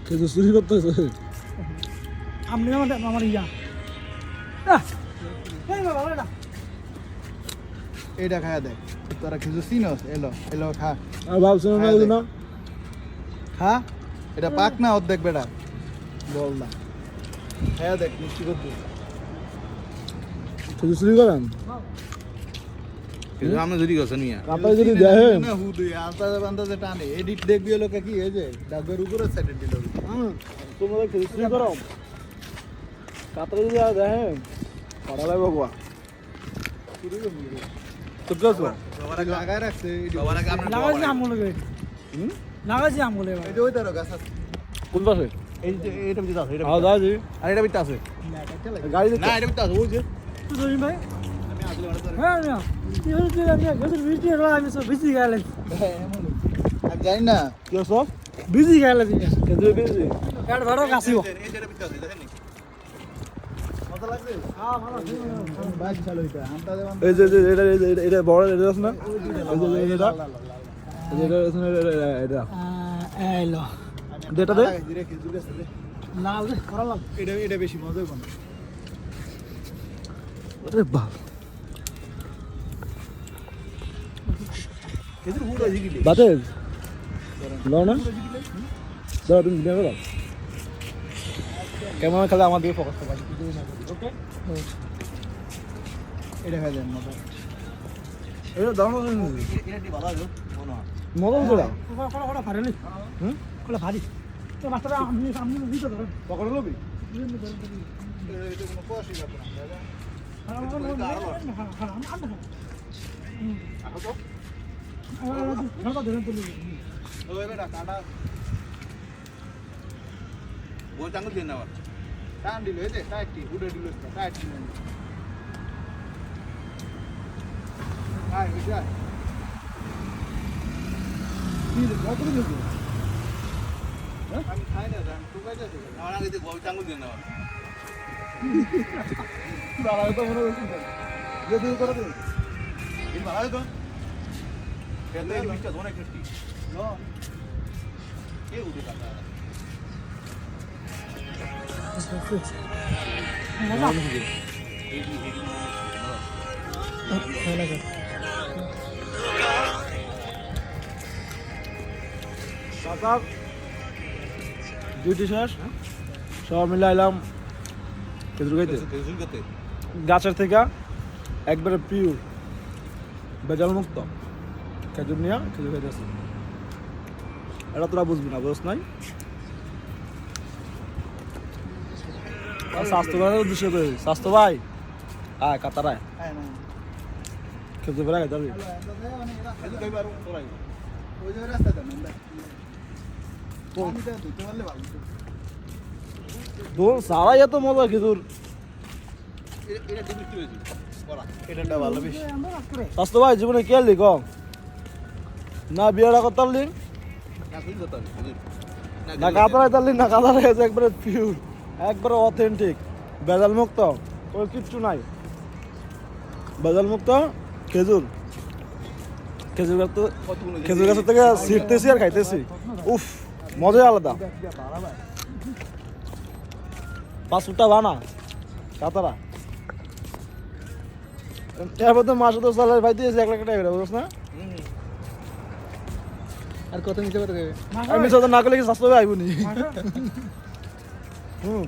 খেজুর চুরি করতেছে আপনি আমার ইয়া এইটা খায়া দেখ তোরা খেজুর চিনস এলো এলো খা আর ভাবছো না এগুলো না খা এটা পাক না অর্ধেক বেড়া বল না খায়া দেখ মিষ্টি করতে খেজুর চুরি করেন কিন্তু আমরা যদি গেছেন মিয়া আপনারা যদি দেখেন না হুদুই আন্দাজে বান্দাজে টানে এডিট দেখবি লোকে কি এই যে ডাবের উপরে সাইডে দিল তোমরা খেজুর চুরি করো কাতরে যদি দেখেন পড়া লাগবে বাবা তো কেস সবার আগে লাগায় রাখছে সবার আগে আমরা লাগাইছি আমগুলো লাগাইছি আমগুলো এবার এই যে ওই তারও গাছ আছে কোন পাশে এই যে এটা ভিতরে আছে এটা আও দাদি আর এটা ভিতরে আছে গাড়ি না এটা ভিতরে আছে ওই যে তো জমি ভাই আমি আসলে মানে তোর হ্যাঁ না কি হচ্ছে আমি গেছে বিজি গেল আমি সব বিজি গেল আমি জানি না কি সব বিজি গেল খেজুর বেশি কাট ভাড়া কাছিও এই যে এটা ভিতরে আছে দেখেন মজা লাগছে হ্যাঁ ভালো বাইক চালু এটা আন্দাজে এই যে এটা বড় এটা আছে না এই যে এটা এটা আছে না এটা এলো এটা দে ধীরে খেজুর গাছ দে লাভ দে করা লাভ এটা বেশি মজা হবে না আরে বাপ খেজুর হুড়ো জিগিলে বাতে লো না দাও তুমি ভিডিও করো ক্যামেরা খেলে আমার দিকে ফোকাস করবা ওকে এটা খাই দেন মজা এটা দাও না এটা দি ভালো আছে মনে হয় মজা করে কোলা ভারী হুম কোলা ভারী তো মাস্টার আমি সামনে দিতে ধরে পকড় লবি এটা কোনো কষ্ট হবে না ওই বেটা কাটা বল চাঙ্গল দেন না টান দিল এই যে টাইটটি হুড়ে দিল টাইটটি আয় বুঝা কি রে কত দিল আমি খাই না জান তুই কাজে আছে আমার আগে যে বল চাঙ্গল দেন না বাবা তো মনে হচ্ছে যে তুই করে দে এই ভালো আছে তো এটা এই ভিতরে অনেক টেস্টি নো কে উঠে কাটা কাকা ডিউটি শেষ সব মিলে আইলাম খেজুর খাইতে খেজুর খেতে গাছের থেকে একবারে পিওর বেজাল মুক্ত খেজুর নিয়ে খেজুর খাইতেছি এটা তোরা বুঝবি না বুঝছ নাই স্বাস্থ্য ভাই উদ্দেশ্য করে স্বাস্থ্য ভাই আয় কাতারায় আয় না খেজুর বেড়া খাইতে খেজুর খাইবার তোরাই ওই যে রাস্তা দেন আমরা আমি তো দিতে পারলে ভালো দোল সারাই এত মজা খেজুর এটা টেস্টি হয়েছে করা এটা ভালো বেশি স্বাস্থ্য ভাই জীবনে কে লিখ না বিয়েটা করতাম লি না শুনি তো খেজুর না কাতারায় তারলি না কাতারায় আছে একবারে পিওর একবারে অথেন্টিক বেজাল মুক্ত ওই কিচ্ছু নাই বেজাল মুক্ত খেজুর খেজুর গাছ তো খেজুর গাছের থেকে ছিটতেছি আর খাইতেছি উফ মজাই আলাদা পাঁচটা বানা কাতারা এরপর তো মাসে তো সালের ভাই দিয়েছি 1 লাখ টাকা করে বুঝছ না আর কত নিতে পারবে আমি মিশা তো না করলে কি স্বাস্থ্য আইবনি হুম